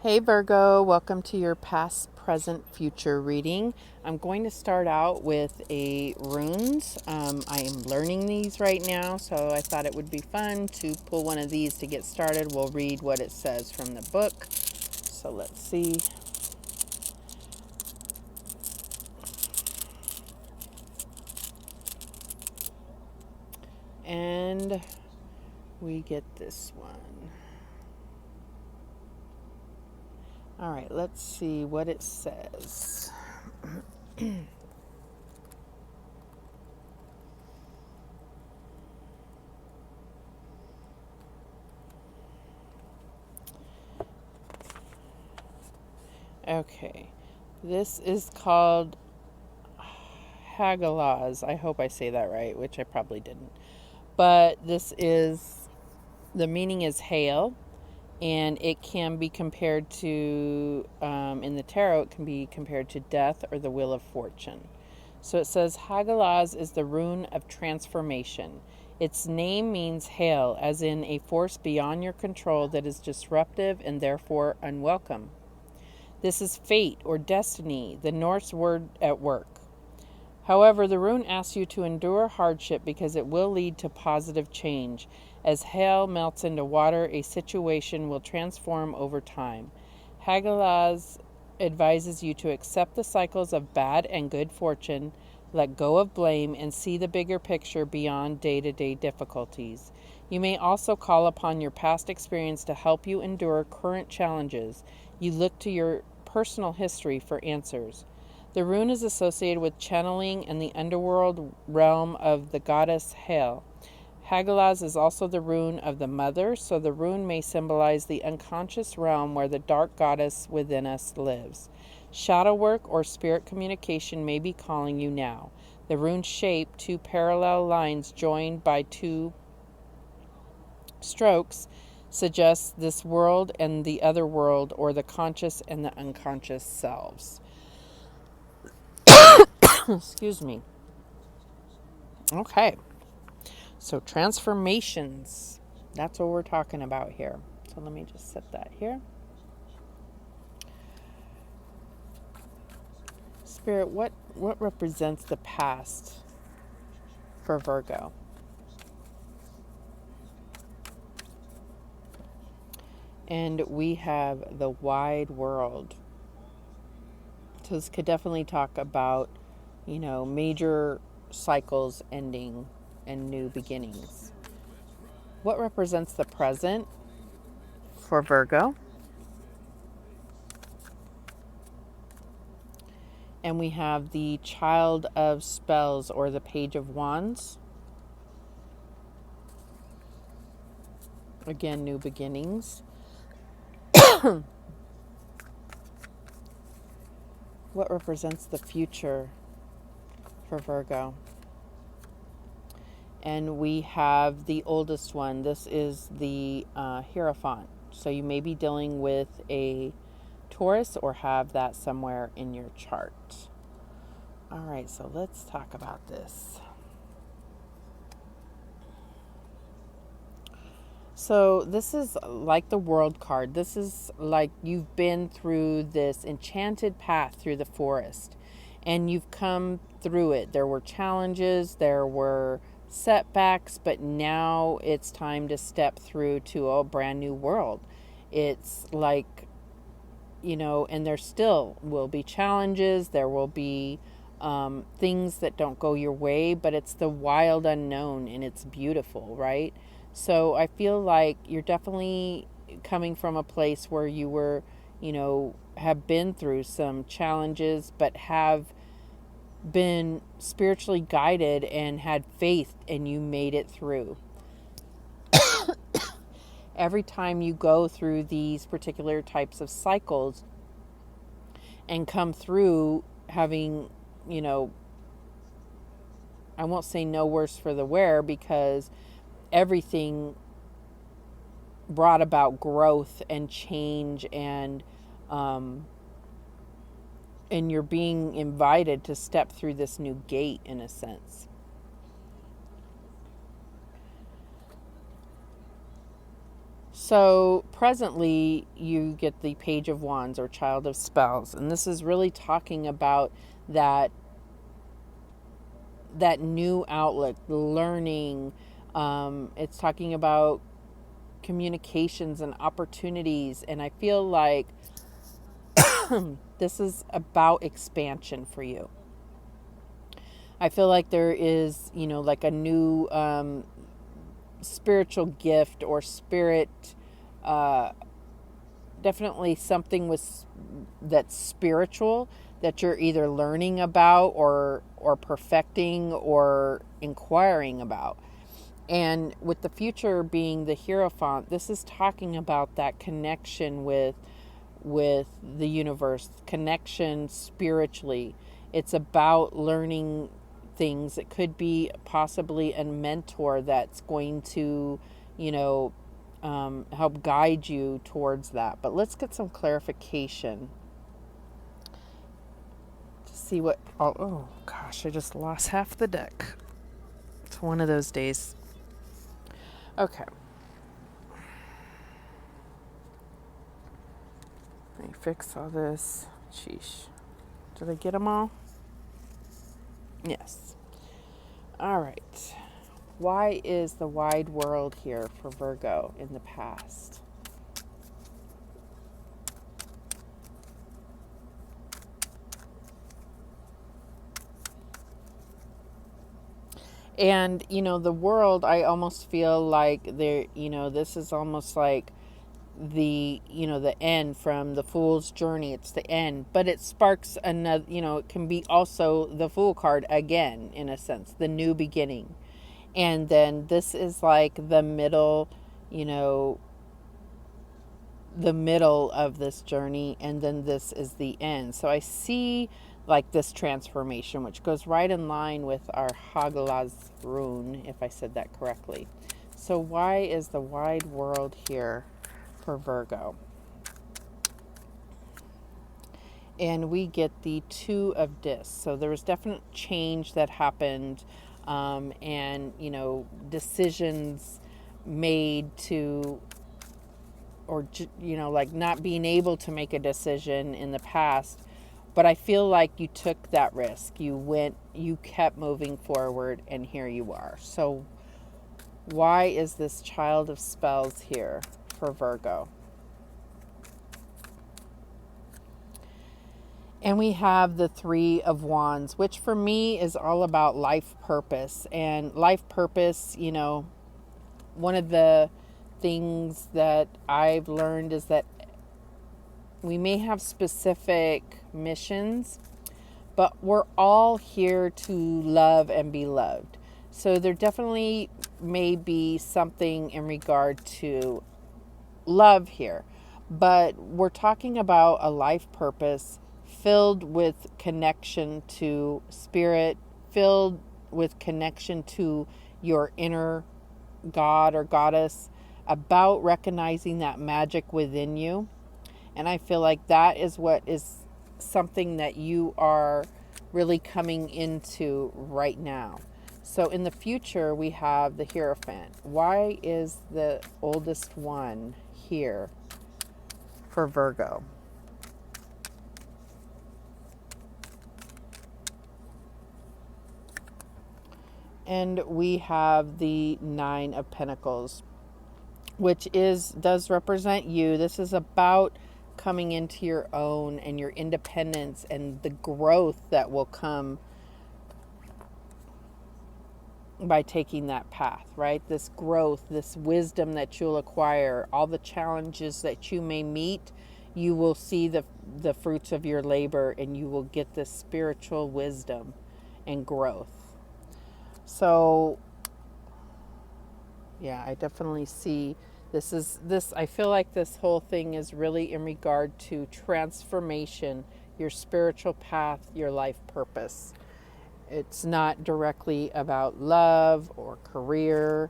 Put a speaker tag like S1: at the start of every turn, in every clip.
S1: Hey Virgo, welcome to your past, present, future reading. I'm going to start out with a runes. I am learning these right now, so I thought it would be fun to pull one of these to get started. We'll read what it says from the book. So let's see. And we get this one. All right, let's see what it says. Okay, this is called Hagalaz. I hope I say that right, which I probably didn't. But the meaning is hail, and it can be compared to, in the tarot, it can be compared to death or the wheel of fortune. So it says Hagalaz is the rune of transformation. Its name means hail, as in a force beyond your control that is disruptive and therefore unwelcome. This is fate or destiny, the Norse word at work. However, the rune asks you to endure hardship because it will lead to positive change. As hail melts into water, a situation will transform over time. Hagalaz advises you to accept the cycles of bad and good fortune, let go of blame, and see the bigger picture beyond day-to-day difficulties. You may also call upon your past experience to help you endure current challenges. You look to your personal history for answers. The rune is associated with channeling and the underworld realm of the goddess Hel. Hagalaz is also the rune of the mother, so the rune may symbolize the unconscious realm where the dark goddess within us lives. Shadow work or spirit communication may be calling you now. The rune shape, two parallel lines joined by two strokes, suggests this world and the other world, or the conscious and the unconscious selves. Excuse me. Okay. So transformations. That's what we're talking about here. So let me just set that here. Spirit, what represents the past for Virgo? And we have the wide world. So this could definitely talk about, major cycles ending and new beginnings. What represents the present for Virgo? And we have the Child of Spells, or the Page of Wands. Again, new beginnings. What represents the future for Virgo? And we have the oldest one. This is the Hierophant. So you may be dealing with a Taurus or have that somewhere in your chart. All right, so let's talk about this. So this is like the World card. This is like you've been through this enchanted path through the forest, and you've come through it. There were challenges, there were setbacks, but now it's time to step through to a brand new world. It's like, and there still will be challenges. There will be things that don't go your way, but it's the wild unknown, and it's beautiful, right? So I feel like you're definitely coming from a place where you were, have been through some challenges, but have been spiritually guided and had faith, and you made it through. Every time you go through these particular types of cycles and come through having, I won't say no worse for the wear, because everything brought about growth and change, and you're being invited to step through this new gate in a sense. So presently you get the Page of Wands or Child of Spells, and this is really talking about that new outlook, learning. It's talking about communications and opportunities, and I feel like this is about expansion for you. I feel like there is, like a new spiritual gift or spirit, uh, definitely something with that's spiritual that you're either learning about or perfecting or inquiring about. And with the future being the Hierophant, this is talking about that connection with the universe, connection spiritually. It's about learning things. It could be possibly a mentor that's going to, help guide you towards that. But let's get some clarification to see what. Oh gosh, I just lost half the deck. It's one of those days. Okay. Let me fix all this. Sheesh. Did I get them all? Yes. All right. Why is the wide world here for Virgo in the past? And, the world, I almost feel like there, this is almost like the end from the fool's journey. It's the end, but it sparks another, it can be also the Fool card again, in a sense, the new beginning. And then this is like the middle, you know, the middle of this journey, and then this is the end. So I see like this transformation, which goes right in line with our Hagalaz rune, if I said that correctly. So why is the wide world here for Virgo? And we get the Two of Discs. So there was definite change that happened, and decisions made to, or like not being able to make a decision in the past. But I feel like you took that risk. You kept moving forward, and here you are. So why is this Child of Spells here for Virgo? And we have the Three of Wands, which for me is all about life purpose. And life purpose, one of the things that I've learned is that we may have specific missions, but we're all here to love and be loved. So there definitely may be something in regard to love here, but we're talking about a life purpose filled with connection to spirit, filled with connection to your inner god or goddess, about recognizing that magic within you. And I feel like that is what is something that you are really coming into right now. So in the future, we have the Hierophant. Why is the oldest one here for Virgo? And we have the Nine of Pentacles, which does represent you. This is about coming into your own and your independence and the growth that will come by taking that path, right? This growth, this wisdom that you'll acquire, all the challenges that you may meet, you will see the fruits of your labor, and you will get this spiritual wisdom and growth. So yeah, I definitely see this. I feel like this whole thing is really in regard to transformation, your spiritual path, your life purpose. It's not directly about love or career.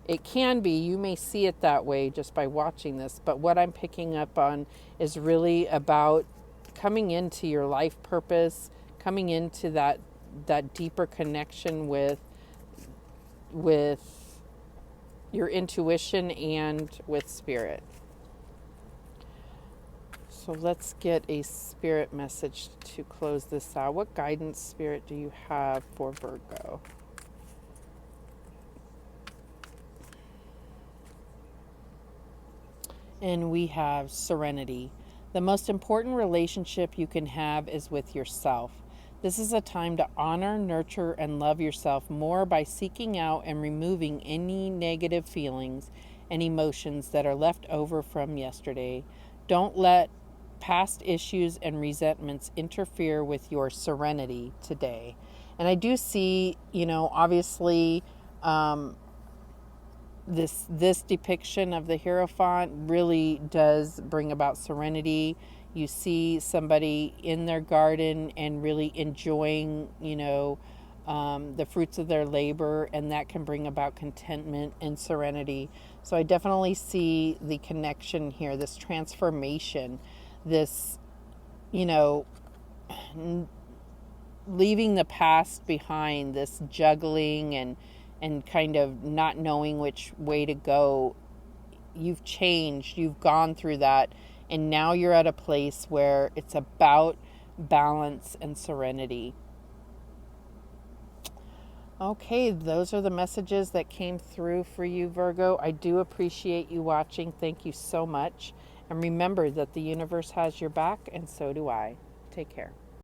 S1: It can be. You may see it that way just by watching this. But what I'm picking up on is really about coming into your life purpose, coming into that deeper connection with your intuition and with spirit. So let's get a spirit message to close this out. What guidance, spirit, do you have for Virgo? And we have serenity. The most important relationship you can have is with yourself. This is a time to honor, nurture, and love yourself more by seeking out and removing any negative feelings and emotions that are left over from yesterday. Don't let past issues and resentments interfere with your serenity today. And I do see, obviously, this depiction of the Hierophant really does bring about serenity. You see somebody in their garden and really enjoying, the fruits of their labor, and that can bring about contentment and serenity. So I definitely see the connection here, this transformation, this, leaving the past behind, this juggling and kind of not knowing which way to go. You've changed, you've gone through that, and now you're at a place where it's about balance and serenity. Okay, those are the messages that came through for you, Virgo. I do appreciate you watching. Thank you so much. And remember that the universe has your back, and so do I. Take care.